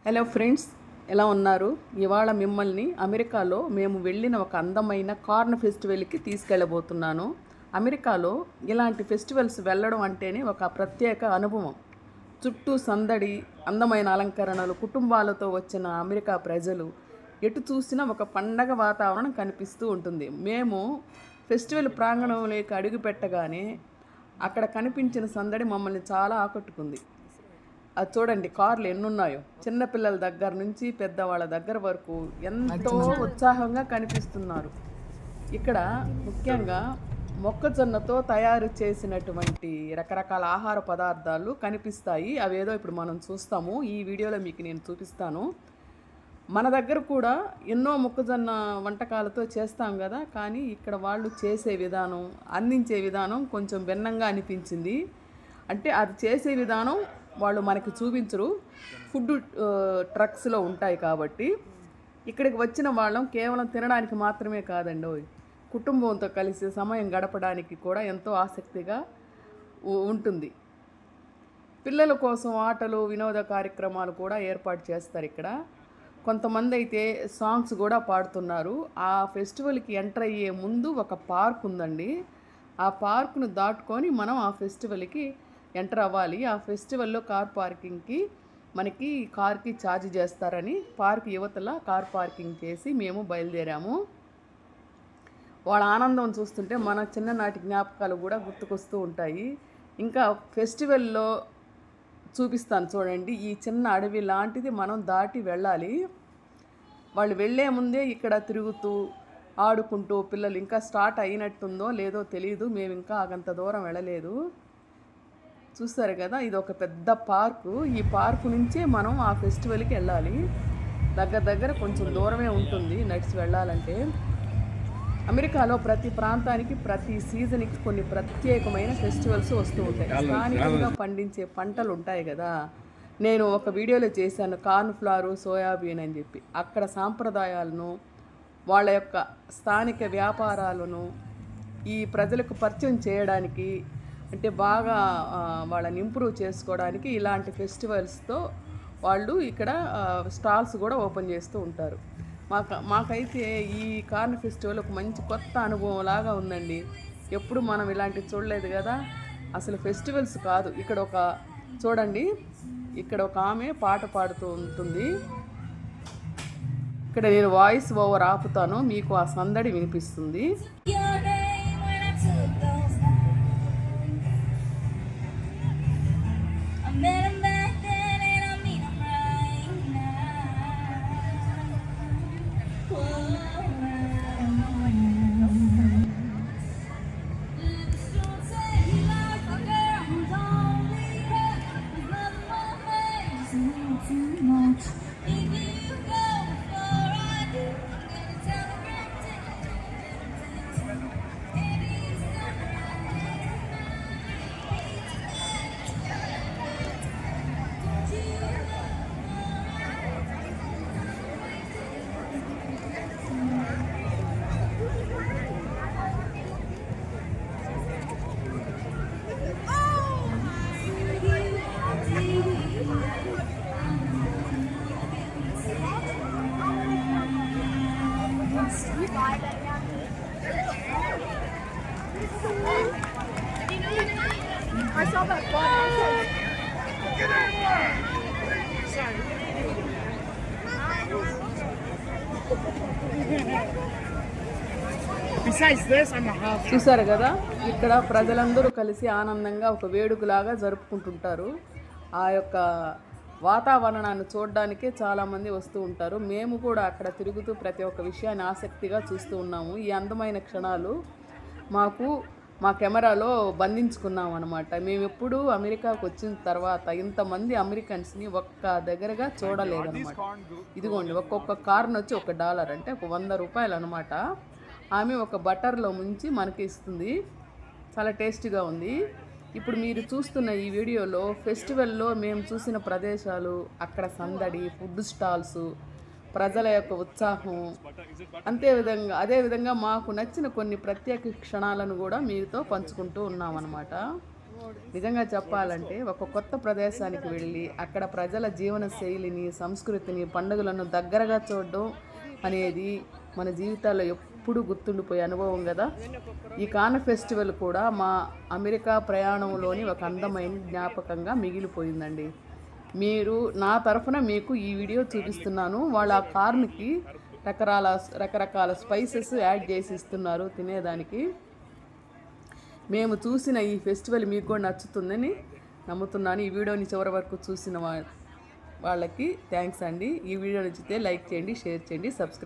Hello friends, ఎలా ఉన్నారు? ఇవాళ మిమ్మల్ని అమెరికాలో మేము వెళ్ళిన ఒక అందమైన కార్న్ ఫెస్టివల్కి తీసుకెళ్ళబోతున్నాను. అమెరికాలో ఇలాంటి ఫెస్టివల్స్ వెళ్ళడం అంటేనే ఒక ప్రత్యేక అనుభవం. చుట్టూ సందడి, అందమైన అలంకరణలు, కుటుంబాలతో వచ్చిన అమెరికా ప్రజలు, ఎటు చూసినా ఒక పండగ వాతావరణం కనిపిస్తూ ఉంటుంది. మేము ఫెస్టివల్ ప్రాంగణంలోకి అడుగు పెట్టగానే అక్కడ కనిపించిన సందడి మమ్మల్ని చాలా ఆకట్టుకుంది. అది చూడండి, కార్లు ఎన్నున్నాయో. చిన్నపిల్లల దగ్గర నుంచి పెద్దవాళ్ళ దగ్గర వరకు ఎంతో ఉత్సాహంగా కనిపిస్తున్నారు. ఇక్కడ ముఖ్యంగా మొక్కజొన్నతో తయారు చేసినటువంటి రకరకాల ఆహార పదార్థాలు కనిపిస్తాయి. అవేదో ఇప్పుడు మనం చూస్తాము. ఈ వీడియోలో మీకు నేను చూపిస్తాను. మన దగ్గర కూడా ఎన్నో మొక్కజొన్న వంటకాలతో చేస్తాం కదా, కానీ ఇక్కడ వాళ్ళు చేసే విధానం, అందించే విధానం కొంచెం భిన్నంగా అనిపించింది. అంటే అది చేసే విధానం వాళ్ళు మనకి చూపించరు, ఫుడ్ ట్రక్స్లో ఉంటాయి కాబట్టి. ఇక్కడికి వచ్చిన వాళ్ళం కేవలం తినడానికి మాత్రమే కాదండి, కుటుంబంతో కలిసి సమయం గడపడానికి కూడా ఎంతో ఆసక్తిగా ఉంటుంది. పిల్లల కోసం ఆటలు, వినోద కార్యక్రమాలు కూడా ఏర్పాటు చేస్తారు ఇక్కడ. కొంతమంది అయితే సాంగ్స్ కూడా పాడుతున్నారు. ఆ ఫెస్టివల్కి ఎంటర్ అయ్యే ముందు ఒక పార్క్ ఉందండి. ఆ పార్క్ను దాటుకొని మనం ఆ ఫెస్టివల్కి ఎంటర్ అవ్వాలి. ఆ ఫెస్టివల్లో కార్ పార్కింగ్కి మనకి కార్కి ఛార్జ్ చేస్తారని పార్క్ యువతల కార్ పార్కింగ్ చేసి మేము బయలుదేరాము. వాళ్ళ ఆనందం చూస్తుంటే మన చిన్ననాటి జ్ఞాపకాలు కూడా గుర్తుకొస్తూ ఉంటాయి. ఇంకా ఫెస్టివల్లో చూపిస్తాను చూడండి. ఈ చిన్న అడవి లాంటిది మనం దాటి వెళ్ళాలి. వాళ్ళు వెళ్ళే ముందే ఇక్కడ తిరుగుతూ ఆడుకుంటూ, పిల్లలు ఇంకా స్టార్ట్ అయినట్టుందో లేదో తెలియదు, మేము ఇంకా అంత దూరం వెళ్ళలేదు. చూస్తారు కదా, ఇది ఒక పెద్ద పార్కు. ఈ పార్కు నుంచే మనం ఆ ఫెస్టివల్కి వెళ్ళాలి. దగ్గర కొంచెం దూరమే ఉంటుంది నడిచి వెళ్ళాలంటే. అమెరికాలో ప్రతి ప్రాంతానికి, ప్రతి సీజన్కి కొన్ని ప్రత్యేకమైన ఫెస్టివల్స్ వస్తూ ఉంటాయి. స్థానికంగా పండించే పంటలు ఉంటాయి కదా. నేను ఒక వీడియోలో చేశాను, కార్న్ ఫ్లవర్, సోయాబీన్ అని చెప్పి. అక్కడ సాంప్రదాయాలను, వాళ్ళ యొక్క స్థానిక వ్యాపారాలను ఈ ప్రజలకు పరిచయం చేయడానికి, అంటే బాగా వాళ్ళని ఇంప్రూవ్ చేసుకోవడానికి ఇలాంటి ఫెస్టివల్స్తో వాళ్ళు ఇక్కడ స్టాల్స్ కూడా ఓపెన్ చేస్తూ ఉంటారు. మాకైతే ఈ కార్న్ ఫెస్టివల్ ఒక మంచి కొత్త అనుభవం లాగా ఉందండి. ఎప్పుడు మనం ఇలాంటివి చూడలేదు కదా. అసలు ఫెస్టివల్స్ కాదు, ఇక్కడ ఒక చూడండి, ఇక్కడ ఒక ఆమె పాట పాడుతూ ఉంటుంది. ఇక్కడ నేను వాయిస్ ఓవర్ ఆపుతాను, మీకు ఆ సందడి వినిపిస్తుంది. I saw that ball. Sorry. Besides this, I'm a house. చూసారు కదా, ఇక్కడ ప్రజలందరూ కలిసి ఆనందంగా ఒక వేడుకలాగా జరుపుకుంటుంటారు. ఆ యొక్క వాతావరణాన్ని చూడడానికే చాలామంది వస్తూ ఉంటారు. మేము కూడా అక్కడ తిరుగుతూ ప్రతి ఒక్క విషయాన్ని ఆసక్తిగా చూస్తూ ఉన్నాము. ఈ అందమైన క్షణాలు మా కెమెరాలో బంధించుకున్నాం అనమాట. మేము ఎప్పుడు అమెరికాకు వచ్చిన తర్వాత ఇంతమంది అమెరికన్స్ని ఒక్క దగ్గరగా చూడలేదన్నమాట. ఇదిగోండి, ఒక్కొక్క కార్న్ వచ్చి $1, అంటే ఒక $100 అనమాట. ఆమె ఒక బటర్లో ముంచి మనకి ఇస్తుంది. చాలా టేస్టీగా ఉంది. ఇప్పుడు మీరు చూస్తున్న ఈ వీడియోలో ఫెస్టివల్లో మేము చూసిన ప్రదేశాలు, అక్కడ సందడి, ఫుడ్ స్టాల్స్, ప్రజల యొక్క ఉత్సాహం, అదేవిధంగా మాకు నచ్చిన కొన్ని ప్రత్యేక క్షణాలను కూడా మీతో పంచుకుంటూ ఉన్నామన్నమాట. నిజంగా చెప్పాలంటే ఒక కొత్త ప్రదేశానికి వెళ్ళి అక్కడ ప్రజల జీవన శైలిని, సంస్కృతిని, పండుగలను దగ్గరగా చూడడం అనేది మన జీవితాల్లో ఎప్పుడు గుర్తుండిపోయే అనుభవం కదా. ఈ కాన ఫెస్టివల్ కూడా మా అమెరికా ప్రయాణంలోని ఒక అందమైన జ్ఞాపకంగా మిగిలిపోయిందండి. మీరు నా తరఫున మీకు ఈ వీడియో చూపిస్తున్నాను. వాళ్ళ ఆ కార్న్కి రకరకాల స్పైసెస్ యాడ్ చేసి ఇస్తున్నారు తినేదానికి. మేము చూసిన ఈ ఫెస్టివల్ మీకు కూడా నచ్చుతుందని నమ్ముతున్నాను. ఈ వీడియోని చివరి వరకు చూసిన వాళ్ళకి థ్యాంక్స్ అండి. ఈ వీడియో నచ్చితే లైక్ చేయండి, షేర్ చేయండి, సబ్స్క్రైబ్